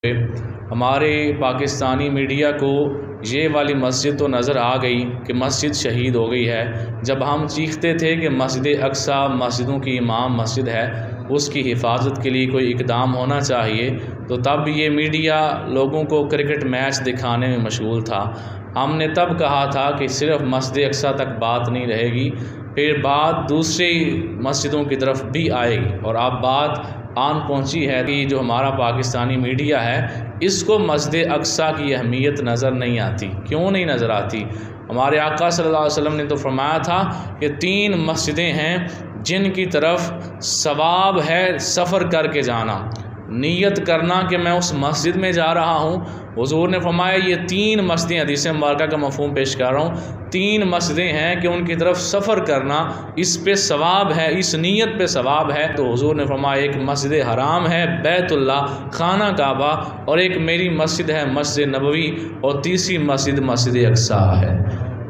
ہمارے پاکستانی میڈیا کو یہ والی مسجد تو نظر آ گئی کہ مسجد شہید ہو گئی ہے۔ جب ہم چیختے تھے کہ مسجد اقصیٰ مسجدوں کی امام مسجد ہے، اس کی حفاظت کے لیے کوئی اقدام ہونا چاہیے، تو تب یہ میڈیا لوگوں کو کرکٹ میچ دکھانے میں مشغول تھا۔ ہم نے تب کہا تھا کہ صرف مسجد اقصیٰ تک بات نہیں رہے گی، پھر بات دوسری مسجدوں کی طرف بھی آئے گی، اور اب بات آن پہنچی ہے کہ جو ہمارا پاکستانی میڈیا ہے اس کو مسجد اقصیٰ کی اہمیت نظر نہیں آتی۔ کیوں نہیں نظر آتی؟ ہمارے آقا صلی اللہ علیہ وسلم نے تو فرمایا تھا کہ 3 مسجدیں ہیں جن کی طرف ثواب ہے سفر کر کے جانا، نیت کرنا کہ میں اس مسجد میں جا رہا ہوں۔ حضور نے فرمایا یہ 3 مسجدیں، حدیث مبارکہ کا مفہوم پیش کر رہا ہوں، 3 مسجدیں ہیں کہ ان کی طرف سفر کرنا اس پہ ثواب ہے، اس نیت پہ ثواب ہے۔ تو حضور نے فرمایا ایک مسجد حرام ہے بیت اللہ خانہ کعبہ، اور ایک میری مسجد ہے مسجد نبوی، اور تیسری مسجد مسجد اقصیٰ ہے۔